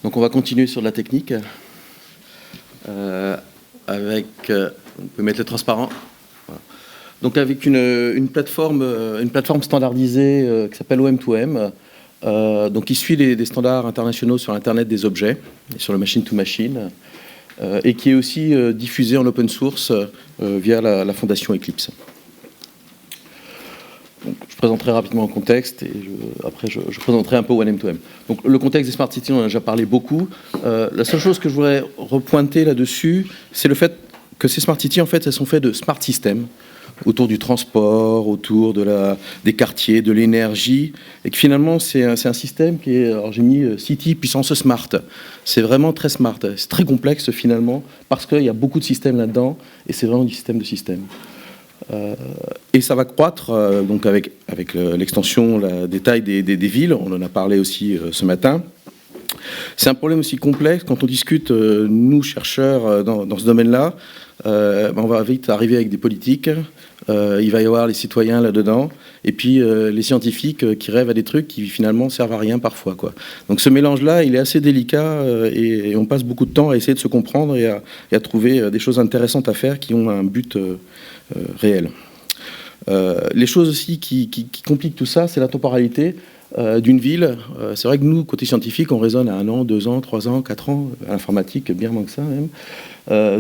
Donc on va continuer sur la technique avec, on peut mettre le transparent. Voilà. Donc avec une plateforme standardisée qui s'appelle OM2M, donc qui suit des standards internationaux sur l'Internet des objets et sur le machine-to-machine, et qui est aussi diffusée en open source via la fondation Eclipse. Donc, je présenterai rapidement le contexte et après je présenterai un peu OM2M. Donc le contexte des Smart Cities, on en a déjà parlé beaucoup. La seule chose que je voudrais repointer là-dessus, c'est le fait que ces Smart Cities, en fait, elles sont faites de smart systems autour du transport, autour des quartiers, de l'énergie, et que finalement c'est un système qui est, alors j'ai mis City puissance smart, c'est vraiment très smart, c'est très complexe finalement, parce qu'il y a beaucoup de systèmes là-dedans, et c'est vraiment du système de système. Et ça va croître donc avec l'extension des tailles des villes, on en a parlé aussi ce matin. C'est un problème aussi complexe quand on discute, nous chercheurs, dans ce domaine-là, on va vite arriver avec des politiques, il va y avoir les citoyens là-dedans, et puis les scientifiques qui rêvent à des trucs qui finalement servent à rien parfois, quoi. Donc ce mélange-là, il est assez délicat, et on passe beaucoup de temps à essayer de se comprendre et à trouver des choses intéressantes à faire qui ont un but réel. Les choses aussi qui compliquent tout ça, c'est la temporalité d'une ville. C'est vrai que nous, côté scientifique, on raisonne à 1 an, 2 ans, 3 ans, 4 ans, à l'informatique, bien moins que ça même.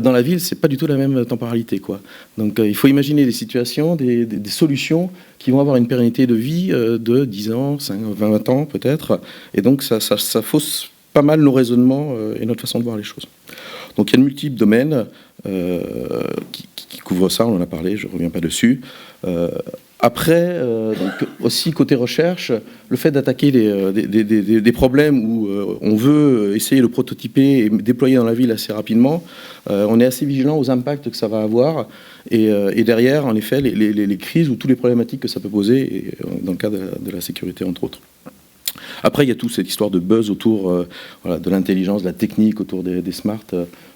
Dans la ville, c'est pas du tout la même temporalité, quoi. Donc il faut imaginer des situations, des solutions qui vont avoir une pérennité de vie de 10 ans, 5, 20 ans peut-être, et donc ça fausse pas mal nos raisonnements et notre façon de voir les choses. Donc il y a de multiples domaines qui couvrent ça, on en a parlé, je ne reviens pas dessus. Après, donc aussi côté recherche, le fait d'attaquer des problèmes où on veut essayer de prototyper et déployer dans la ville assez rapidement, on est assez vigilant aux impacts que ça va avoir, et derrière, en effet, les crises ou toutes les problématiques que ça peut poser, et dans le cas de la sécurité, entre autres. Après, il y a toute cette histoire de buzz autour de l'intelligence, de la technique, autour des smarts,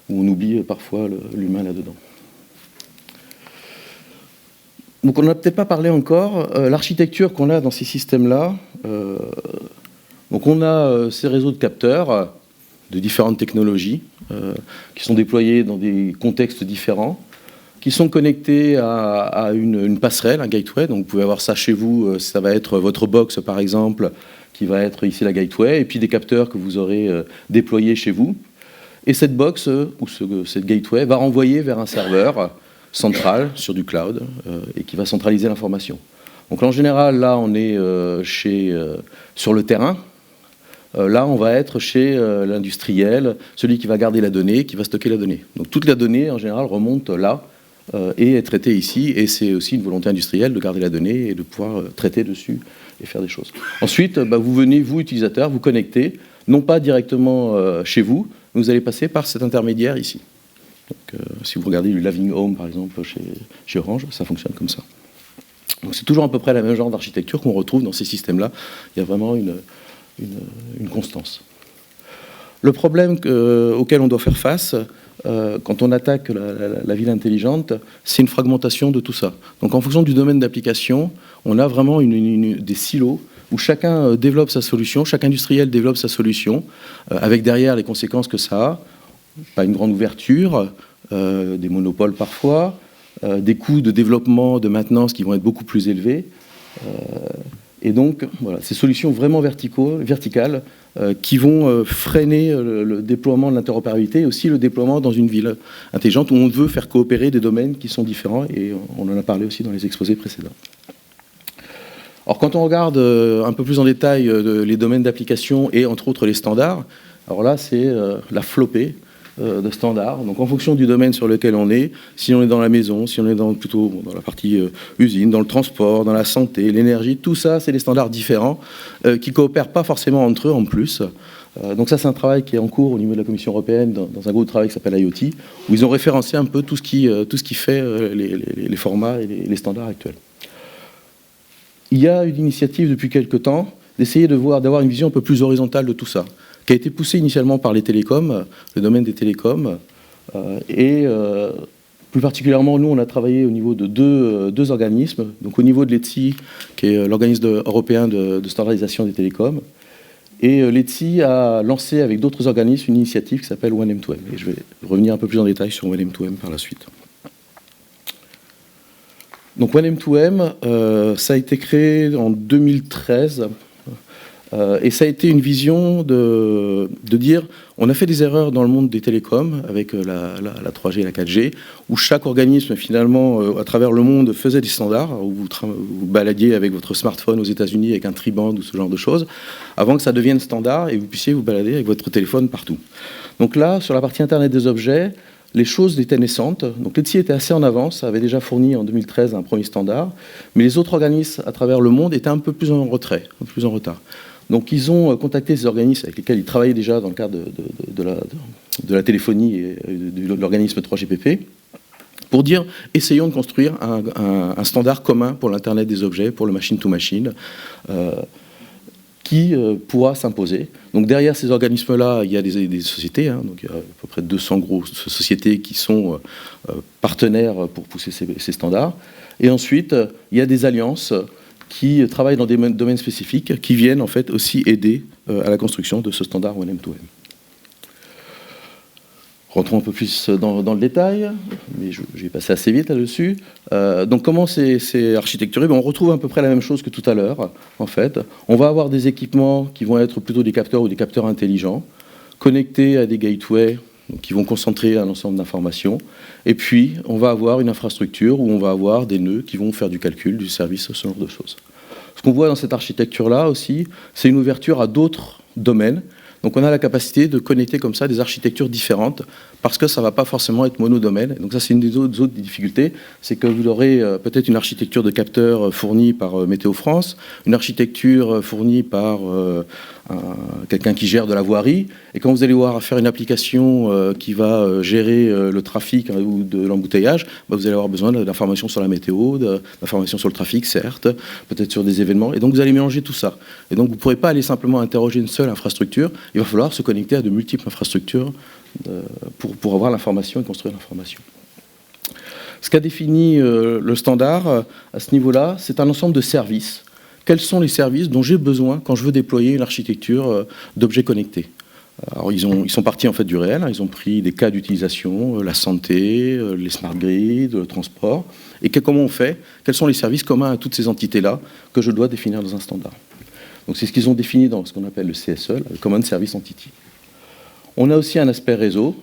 où on oublie parfois l'humain là-dedans. Donc on n'a peut-être pas parlé encore, l'architecture qu'on a dans ces systèmes-là. Donc on a ces réseaux de capteurs de différentes technologies qui sont déployés dans des contextes différents, qui sont connectés à une passerelle, un gateway. Donc vous pouvez avoir ça chez vous, ça va être votre box par exemple, qui va être ici la gateway, et puis des capteurs que vous aurez déployés chez vous. Et cette box, ou cette gateway, va renvoyer vers un serveur central sur du cloud et qui va centraliser l'information. Donc en général, là, on est sur le terrain. Là, on va être chez l'industriel, celui qui va garder la donnée, qui va stocker la donnée. Donc toute la donnée, en général, remonte là et est traitée ici. Et c'est aussi une volonté industrielle de garder la donnée et de pouvoir traiter dessus et faire des choses. Ensuite, vous venez, vous, utilisateur, vous connectez, non pas directement chez vous, mais vous allez passer par cet intermédiaire ici. Donc, si vous regardez du Living Home, par exemple, chez Orange, ça fonctionne comme ça. Donc c'est toujours à peu près le même genre d'architecture qu'on retrouve dans ces systèmes-là. Il y a vraiment une constance. Le problème auquel on doit faire face, quand on attaque la ville intelligente, c'est une fragmentation de tout ça. Donc en fonction du domaine d'application, on a vraiment des silos où chacun développe sa solution, chaque industriel développe sa solution, avec derrière les conséquences que ça a. Pas une grande ouverture, des monopoles parfois, des coûts de développement, de maintenance qui vont être beaucoup plus élevés. Et donc, voilà, ces solutions vraiment verticales qui vont freiner le déploiement de l'interopérabilité et aussi le déploiement dans une ville intelligente où on veut faire coopérer des domaines qui sont différents, et on en a parlé aussi dans les exposés précédents. Alors quand on regarde un peu plus en détail les domaines d'application et entre autres les standards, alors là c'est la flopée de standards. Donc en fonction du domaine sur lequel on est, si on est dans la maison, si on est plutôt dans la partie usine, dans le transport, dans la santé, l'énergie, tout ça, c'est des standards différents qui ne coopèrent pas forcément entre eux en plus. Donc ça, c'est un travail qui est en cours au niveau de la Commission européenne dans un groupe de travail qui s'appelle IoT, où ils ont référencé un peu tout ce qui fait les formats et les standards actuels. Il y a une initiative depuis quelque temps d'essayer d'avoir une vision un peu plus horizontale de tout ça, qui a été poussé initialement par les télécoms, le domaine des télécoms, et plus particulièrement, nous, on a travaillé au niveau de deux organismes, donc au niveau de l'ETSI, qui est l'organisme européen de standardisation des télécoms, Et l'ETSI a lancé avec d'autres organismes une initiative qui s'appelle OneM2M. Et je vais revenir un peu plus en détail sur OneM2M par la suite. Donc OneM2M, ça a été créé en 2013. Et ça a été une vision de dire, on a fait des erreurs dans le monde des télécoms avec la 3G et la 4G, où chaque organisme finalement, à travers le monde, faisait des standards, où vous baladiez avec votre smartphone aux États-Unis avec un triband ou ce genre de choses, avant que ça devienne standard et vous puissiez vous balader avec votre téléphone partout. Donc là, sur la partie Internet des objets, les choses étaient naissantes. Donc l'ETSI était assez en avance, ça avait déjà fourni en 2013 un premier standard, mais les autres organismes à travers le monde étaient un peu plus en retrait, un peu plus en retard. Donc ils ont contacté ces organismes avec lesquels ils travaillaient déjà dans le cadre de la téléphonie et de l'organisme 3GPP pour dire, essayons de construire un standard commun pour l'Internet des objets, pour le machine-to-machine, qui pourra s'imposer. Donc derrière ces organismes-là, il y a des sociétés, hein, donc il y a à peu près 200 grosses sociétés qui sont partenaires pour pousser ces standards. Et ensuite, il y a des alliances qui travaillent dans des domaines spécifiques, qui viennent en fait aussi aider à la construction de ce standard OneM2M. Rentrons un peu plus dans le détail, mais je vais passer assez vite là-dessus. Donc comment c'est architecturé? On retrouve à peu près la même chose que tout à l'heure, en fait. On va avoir des équipements qui vont être plutôt des capteurs ou des capteurs intelligents, connectés à des gateways, donc qui vont concentrer un ensemble d'informations. Et puis, on va avoir une infrastructure où on va avoir des nœuds qui vont faire du calcul, du service, ce genre de choses. Ce qu'on voit dans cette architecture-là aussi, c'est une ouverture à d'autres domaines. Donc on a la capacité de connecter comme ça des architectures différentes, parce que ça ne va pas forcément être monodomaine. Donc ça, c'est une des autres difficultés, c'est que vous aurez peut-être une architecture de capteurs fournie par Météo France, une architecture fournie par quelqu'un qui gère de la voirie, et quand vous allez voir faire une application qui va gérer le trafic ou de l'embouteillage, vous allez avoir besoin d'informations sur la météo, d'informations sur le trafic, certes, peut-être sur des événements, et donc vous allez mélanger tout ça. Et donc vous ne pourrez pas aller simplement interroger une seule infrastructure, il va falloir se connecter à de multiples infrastructures pour avoir l'information et construire l'information. Ce qu'a défini le standard à ce niveau-là, c'est un ensemble de services. Quels sont les services dont j'ai besoin quand je veux déployer une architecture d'objets connectés? Alors, ils sont partis en fait du réel, hein, ils ont pris des cas d'utilisation, la santé, les smart grids, le transport, et comment on fait? Quels sont les services communs à toutes ces entités-là que je dois définir dans un standard? Donc c'est ce qu'ils ont défini dans ce qu'on appelle le CSE, le Common Service Entity. On a aussi un aspect réseau,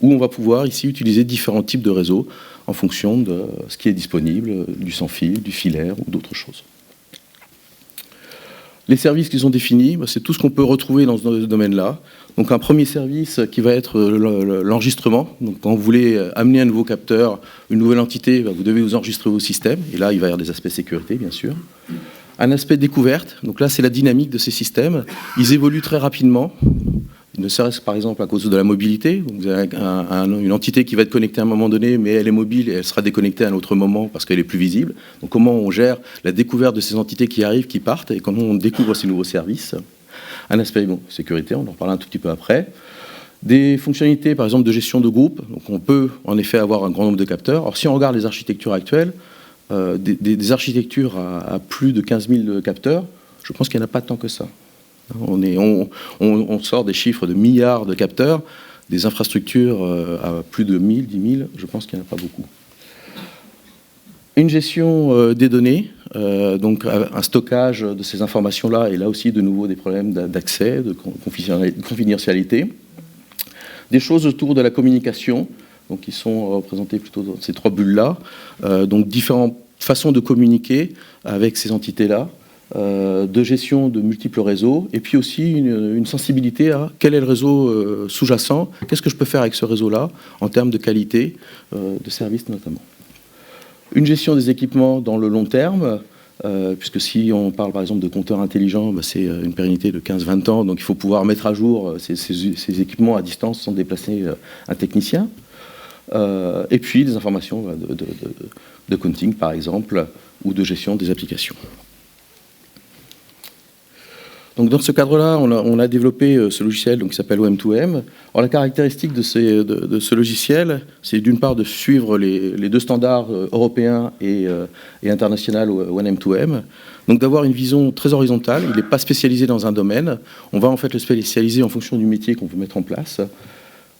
où on va pouvoir ici utiliser différents types de réseaux en fonction de ce qui est disponible, du sans fil, du filaire ou d'autres choses. Les services qu'ils ont définis, c'est tout ce qu'on peut retrouver dans ce domaine-là. Donc un premier service qui va être l'enregistrement. Donc quand vous voulez amener un nouveau capteur, une nouvelle entité, vous devez vous enregistrer au système. Et là, il va y avoir des aspects sécurité, bien sûr. Un aspect découverte. Donc là, c'est la dynamique de ces systèmes. Ils évoluent très rapidement. Ne serait-ce par exemple à cause de la mobilité. Donc vous avez une entité qui va être connectée à un moment donné, mais elle est mobile et elle sera déconnectée à un autre moment parce qu'elle est plus visible. Donc comment on gère la découverte de ces entités qui arrivent, qui partent, et comment on découvre ces nouveaux services. Un aspect sécurité, on en reparlera un tout petit peu après. Des fonctionnalités par exemple de gestion de groupe. Donc on peut en effet avoir un grand nombre de capteurs. Alors si on regarde les architectures actuelles, des architectures à plus de 15 000 capteurs, je pense qu'il n'y en a pas tant que ça. On sort des chiffres de milliards de capteurs, des infrastructures à plus de 1000, 10 000, je pense qu'il n'y en a pas beaucoup. Une gestion des données, donc un stockage de ces informations-là, et là aussi de nouveau des problèmes d'accès, de confidentialité. Des choses autour de la communication, donc qui sont représentées plutôt dans ces trois bulles-là, donc différentes façons de communiquer avec ces entités-là. De gestion de multiples réseaux, et puis aussi une sensibilité à quel est le réseau sous-jacent, qu'est-ce que je peux faire avec ce réseau-là, en termes de qualité, de service notamment. Une gestion des équipements dans le long terme, puisque si on parle par exemple de compteurs intelligents, c'est une pérennité de 15-20 ans, donc il faut pouvoir mettre à jour ces équipements à distance sans déplacer un technicien. Et puis des informations de counting par exemple, ou de gestion des applications. Donc dans ce cadre-là, on a développé ce logiciel donc, qui s'appelle OM2M. Alors la caractéristique de ce logiciel, c'est d'une part de suivre les deux standards européens et internationaux OneM2M. Donc d'avoir une vision très horizontale, il n'est pas spécialisé dans un domaine. On va en fait le spécialiser en fonction du métier qu'on veut mettre en place.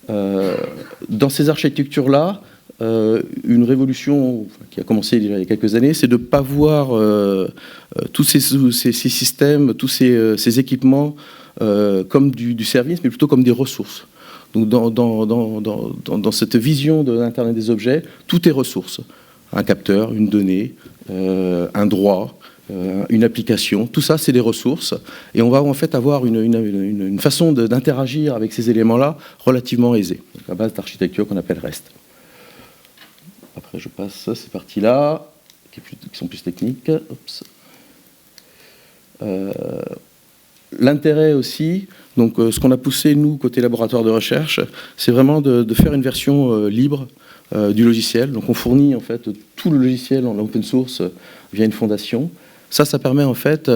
Dans ces architectures-là, une révolution qui a commencé déjà il y a quelques années, c'est de ne pas voir tous ces systèmes, tous ces équipements comme du service, mais plutôt comme des ressources. Donc dans cette vision de l'Internet des objets, tout est ressource. Un capteur, une donnée, un droit, une application, tout ça c'est des ressources. Et on va en fait avoir une façon d'interagir avec ces éléments-là relativement aisée, donc à base d'architecture qu'on appelle REST. Après, je passe ces parties-là, qui sont plus techniques. L'intérêt aussi, donc ce qu'on a poussé, nous, côté laboratoire de recherche, c'est vraiment de faire une version libre du logiciel. Donc on fournit en fait tout le logiciel en open source via une fondation. Ça permet en fait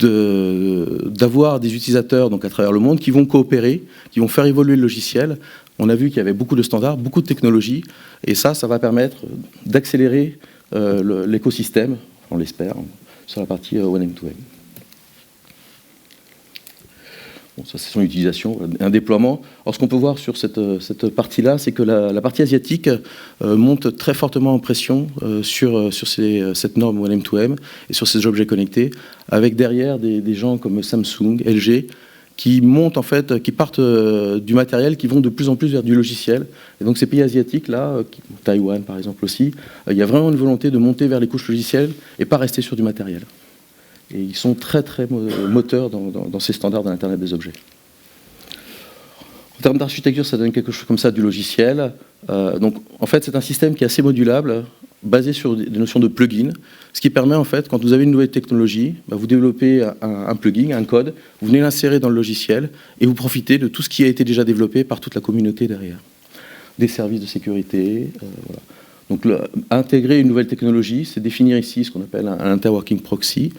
d'avoir des utilisateurs donc, à travers le monde qui vont coopérer, qui vont faire évoluer le logiciel. On a vu qu'il y avait beaucoup de standards, beaucoup de technologies, et ça va permettre d'accélérer l'écosystème, on l'espère, sur la partie OneM2M. Bon, ça, c'est son utilisation, un déploiement. Alors, ce qu'on peut voir sur cette partie-là, c'est que la partie asiatique monte très fortement en pression sur cette norme OneM2M et sur ces objets connectés, avec derrière des gens comme Samsung, LG, qui montent en fait, qui partent du matériel, qui vont de plus en plus vers du logiciel. Et donc ces pays asiatiques là, Taïwan par exemple aussi, il y a vraiment une volonté de monter vers les couches logicielles et pas rester sur du matériel. Et ils sont très très moteurs dans ces standards de l'Internet des objets. En termes d'architecture, ça donne quelque chose comme ça du logiciel. Donc en fait, c'est un système qui est assez modulable, basé sur des notions de plugin, ce qui permet en fait, quand vous avez une nouvelle technologie, vous développez un plugin, un code, vous venez l'insérer dans le logiciel et vous profitez de tout ce qui a été déjà développé par toute la communauté derrière. Des services de sécurité, voilà. Donc intégrer une nouvelle technologie, c'est définir ici ce qu'on appelle un interworking proxy,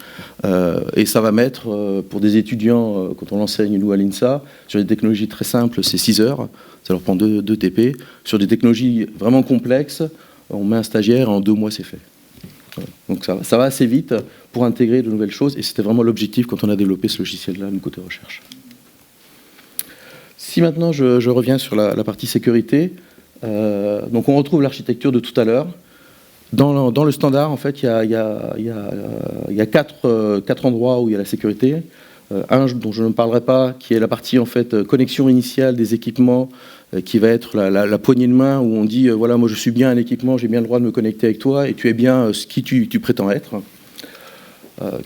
et ça va mettre, pour des étudiants, quand on l'enseigne nous à l'INSA, sur des technologies très simples, c'est 6 heures, ça leur prend 2 TP. Sur des technologies vraiment complexes, on met un stagiaire et en 2 mois c'est fait. Voilà. Donc ça va assez vite pour intégrer de nouvelles choses, et c'était vraiment l'objectif quand on a développé ce logiciel-là, du côté recherche. Si maintenant je reviens sur la partie sécurité, donc on retrouve l'architecture de tout à l'heure. Dans le standard, en fait, il y a 4 endroits où il y a la sécurité. Un dont je ne parlerai pas, qui est la partie en fait connexion initiale des équipements, qui va être la poignée de main où on dit voilà, moi je suis bien un équipement, j'ai bien le droit de me connecter avec toi et tu es bien ce qui tu prétends être,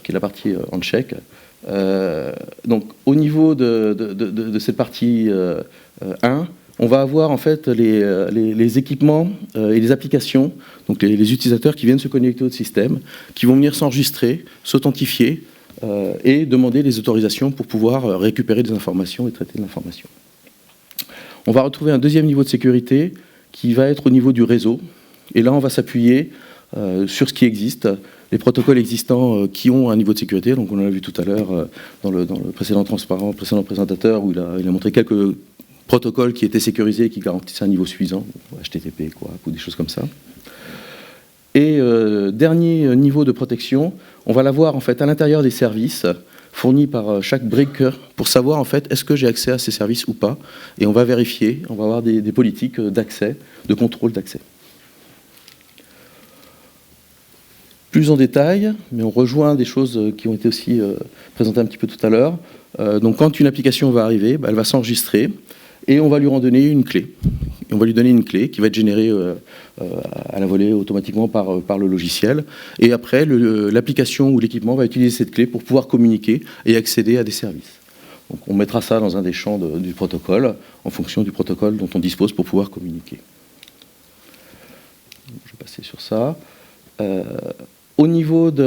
qui est la partie handshake. Donc au niveau de cette partie 1, on va avoir en fait les équipements et les applications, donc les utilisateurs qui viennent se connecter au système, qui vont venir s'enregistrer, s'authentifier et demander des autorisations pour pouvoir récupérer des informations et traiter de l'information. On va retrouver un deuxième niveau de sécurité qui va être au niveau du réseau. Et là, on va s'appuyer sur ce qui existe, les protocoles existants qui ont un niveau de sécurité. Donc on en a vu tout à l'heure dans le précédent présentateur où il a montré quelques protocoles qui étaient sécurisés et qui garantissaient un niveau suffisant, HTTP, ou des choses comme ça. Et dernier niveau de protection, on va l'avoir en fait à l'intérieur des services fournis par chaque breaker pour savoir en fait est-ce que j'ai accès à ces services ou pas. Et on va vérifier, on va avoir des politiques d'accès, de contrôle d'accès. Plus en détail, mais on rejoint des choses qui ont été aussi présentées un petit peu tout à l'heure. Donc quand une application va arriver, elle va s'enregistrer et on va lui en donner une clé. Et on va lui donner une clé qui va être générée à la volée automatiquement par le logiciel. Et après, l'application ou l'équipement va utiliser cette clé pour pouvoir communiquer et accéder à des services. Donc on mettra ça dans un des champs du protocole, en fonction du protocole dont on dispose pour pouvoir communiquer. Je vais passer sur ça. Au niveau des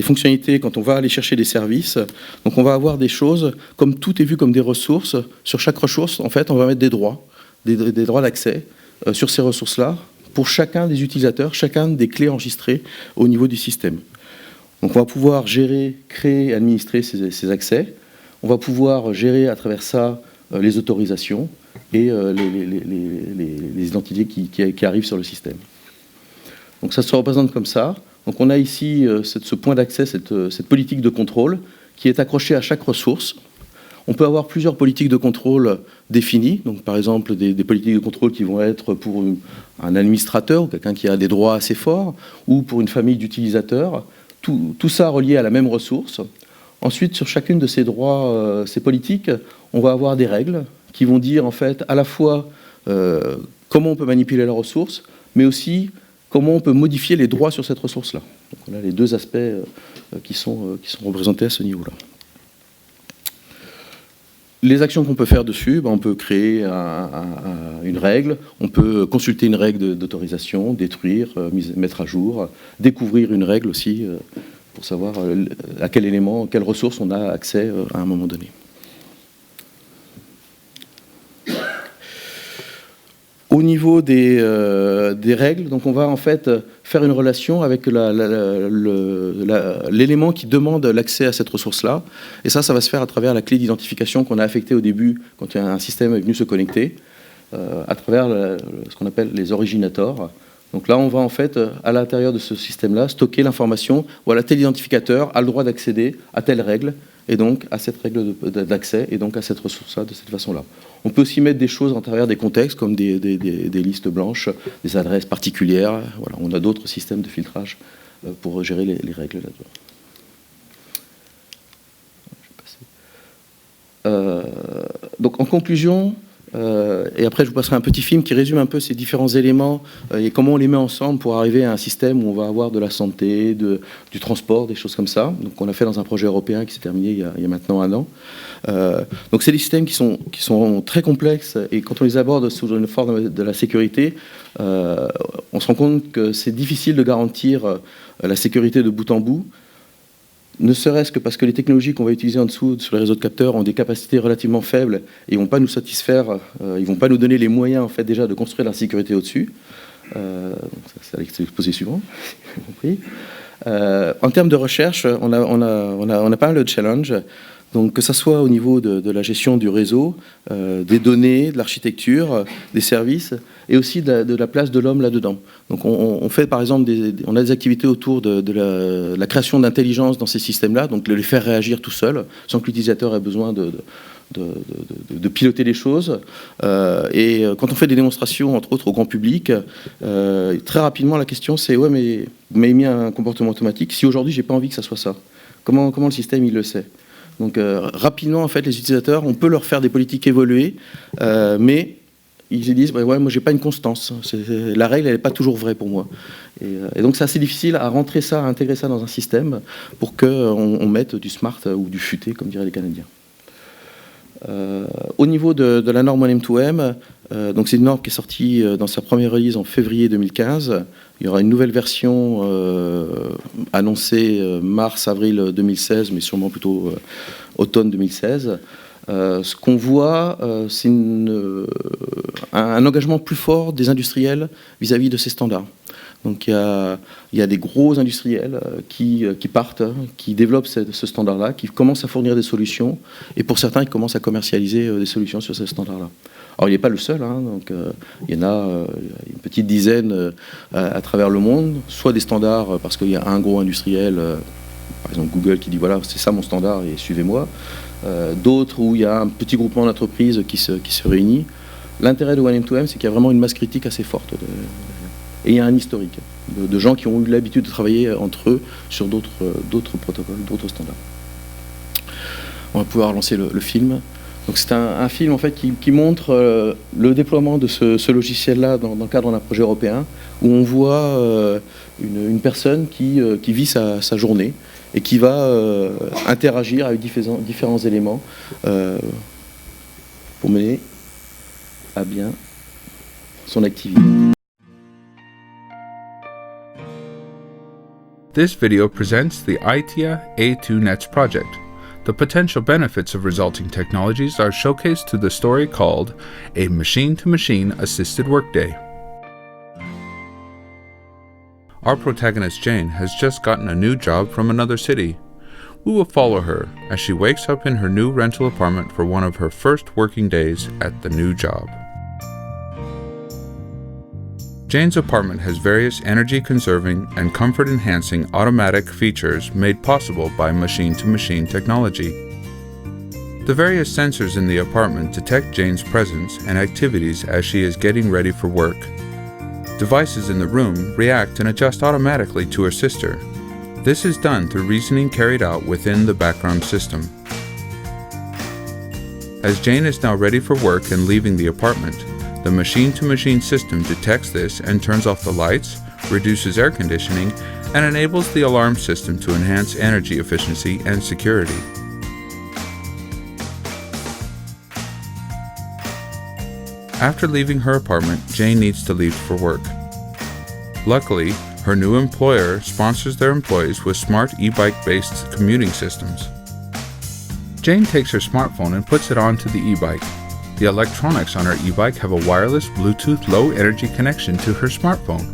fonctionnalités, quand on va aller chercher des services, donc on va avoir des choses, comme tout est vu comme des ressources, sur chaque ressource, en fait, on va mettre des droits d'accès sur ces ressources-là, pour chacun des utilisateurs, chacun des clés enregistrées au niveau du système. Donc on va pouvoir gérer, créer et administrer ces accès. On va pouvoir gérer à travers ça les autorisations et les identités qui arrivent sur le système. Donc ça se représente comme ça. Donc on a ici ce point d'accès, cette politique de contrôle qui est accrochée à chaque ressource. On peut avoir plusieurs politiques de contrôle définies. Donc par exemple des politiques de contrôle qui vont être pour un administrateur ou quelqu'un qui a des droits assez forts, ou pour une famille d'utilisateurs. Tout ça relié à la même ressource. Ensuite, sur chacune de ces droits, ces politiques, on va avoir des règles qui vont dire en fait à la fois comment on peut manipuler la ressource, mais aussi comment on peut modifier les droits sur cette ressource-là. Donc on a les deux aspects qui sont représentés à ce niveau-là. Les actions qu'on peut faire dessus, on peut créer une règle, on peut consulter une règle d'autorisation, détruire, mettre à jour, découvrir une règle aussi pour savoir à quel élément, quelle ressource on a accès à un moment donné. Au niveau des règles, donc on va en fait faire une relation avec l'élément qui demande l'accès à cette ressource-là. Et ça va se faire à travers la clé d'identification qu'on a affectée au début quand un système est venu se connecter, à travers ce qu'on appelle les originators. Donc là, on va en fait, à l'intérieur de ce système-là, stocker l'information. Voilà, tel identificateur a le droit d'accéder à telle règle, et donc à cette règle d'accès, et donc à cette ressource-là de cette façon-là. On peut aussi mettre des choses à travers des contextes, comme des listes blanches, des adresses particulières. Voilà, on a d'autres systèmes de filtrage pour gérer les règles là-dedans. Donc en conclusion, et après je vous passerai un petit film qui résume un peu ces différents éléments et comment on les met ensemble pour arriver à un système où on va avoir de la santé, du transport, des choses comme ça. Donc on a fait dans un projet européen qui s'est terminé il y a maintenant 1 an. Donc c'est des systèmes qui sont très complexes, et quand on les aborde sous une forme de la sécurité, on se rend compte que c'est difficile de garantir la sécurité de bout en bout, ne serait-ce que parce que les technologies qu'on va utiliser en dessous sur les réseaux de capteurs ont des capacités relativement faibles et ne vont pas nous satisfaire, ils ne vont pas nous donner les moyens en fait déjà de construire la sécurité au-dessus. C'est l'exposé suivant. En termes de recherche, on a pas mal de challenges. Donc que ce soit au niveau de la gestion du réseau, des données, de l'architecture, des services, et aussi de la place de l'homme là-dedans. Donc on fait par exemple, on a des activités autour de la création d'intelligence dans ces systèmes-là, donc de les faire réagir tout seul, sans que l'utilisateur ait besoin de piloter les choses. Et quand on fait des démonstrations, entre autres au grand public, très rapidement la question c'est « ouais, mais vous m'avez mis un comportement automatique, si aujourd'hui j'ai pas envie que ça soit ça, comment le système il le sait ?» Donc rapidement, en fait, les utilisateurs, on peut leur faire des politiques évoluer, mais ils se disent, ouais, moi, j'ai pas une constance. La règle, elle n'est pas toujours vraie pour moi. Et donc, c'est assez difficile à rentrer ça, à intégrer ça dans un système pour qu'on mette du smart ou du futé, comme diraient les Canadiens. Au niveau de la norme 1M2M, donc c'est une norme qui est sortie dans sa première release en février 2015. Il y aura une nouvelle version annoncée mars-avril 2016, mais sûrement plutôt automne 2016. Ce qu'on voit, c'est un engagement plus fort des industriels vis-à-vis de ces standards. Donc il y a des gros industriels qui partent, qui développent ce standard-là, qui commencent à fournir des solutions, et pour certains, ils commencent à commercialiser des solutions sur ce standard-là. Alors il n'est pas le seul, donc il y en a une petite dizaine à travers le monde, soit des standards parce qu'il y a un gros industriel, par exemple Google, qui dit voilà, c'est ça mon standard et suivez-moi. D'autres où il y a un petit groupement d'entreprises qui se réunit. L'intérêt de 1M2M, c'est qu'il y a vraiment une masse critique assez forte. Et il y a un historique de gens qui ont eu l'habitude de travailler entre eux sur d'autres protocoles, d'autres standards. On va pouvoir lancer le film. Donc c'est un film en fait qui montre le déploiement de ce logiciel-là dans le cadre d'un projet européen, où on voit une personne qui vit sa journée et qui va interagir avec différents éléments pour mener à bien son activité. This video presents the ITIA A2Nets project. The potential benefits of resulting technologies are showcased through the story called A Machine-to-Machine Assisted Workday. Our protagonist Jane has just gotten a new job from another city. We will follow her as she wakes up in her new rental apartment for one of her first working days at the new job. Jane's apartment has various energy-conserving and comfort-enhancing automatic features made possible by machine-to-machine technology. The various sensors in the apartment detect Jane's presence and activities as she is getting ready for work. Devices in the room react and adjust automatically to her sister. This is done through reasoning carried out within the background system. As Jane is now ready for work and leaving the apartment, the machine-to-machine system detects this and turns off the lights, reduces air conditioning, and enables the alarm system to enhance energy efficiency and security. After leaving her apartment, Jane needs to leave for work. Luckily, her new employer sponsors their employees with smart e-bike-based commuting systems. Jane takes her smartphone and puts it onto the e-bike. The electronics on her e-bike have a wireless Bluetooth low-energy connection to her smartphone.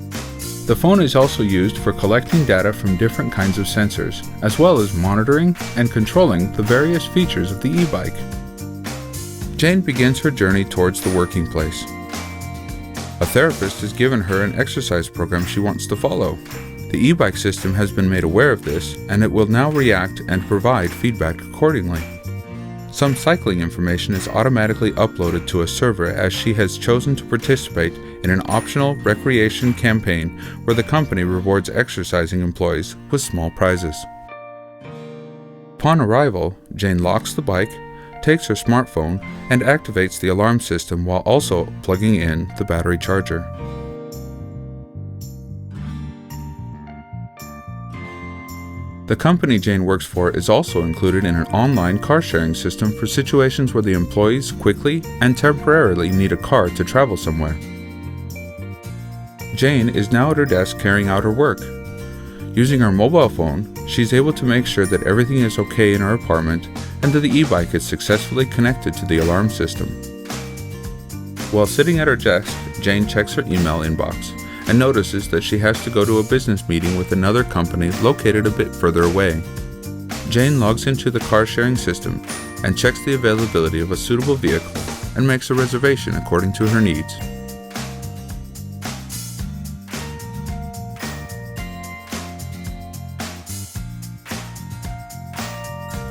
The phone is also used for collecting data from different kinds of sensors, as well as monitoring and controlling the various features of the e-bike. Jane begins her journey towards the working place. A therapist has given her an exercise program she wants to follow. The e-bike system has been made aware of this, and it will now react and provide feedback accordingly. Some cycling information is automatically uploaded to a server as she has chosen to participate in an optional recreation campaign where the company rewards exercising employees with small prizes. Upon arrival, Jane locks the bike, takes her smartphone, and activates the alarm system while also plugging in the battery charger. The company Jane works for is also included in an online car-sharing system for situations where the employees quickly and temporarily need a car to travel somewhere. Jane is now at her desk carrying out her work. Using her mobile phone, she's able to make sure that everything is okay in her apartment and that the e-bike is successfully connected to the alarm system. While sitting at her desk, Jane checks her email inbox and notices that she has to go to a business meeting with another company located a bit further away. Jane logs into the car-sharing system and checks the availability of a suitable vehicle and makes a reservation according to her needs.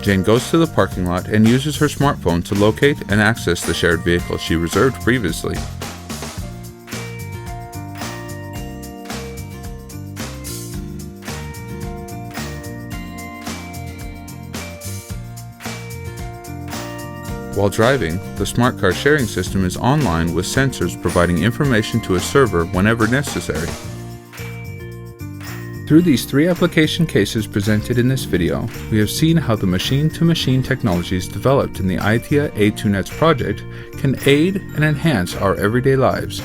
Jane goes to the parking lot and uses her smartphone to locate and access the shared vehicle she reserved previously. While driving, the smart car sharing system is online with sensors providing information to a server whenever necessary. Through these three application cases presented in this video, we have seen how the machine-to-machine technologies developed in the ITIA A2NETS project can aid and enhance our everyday lives.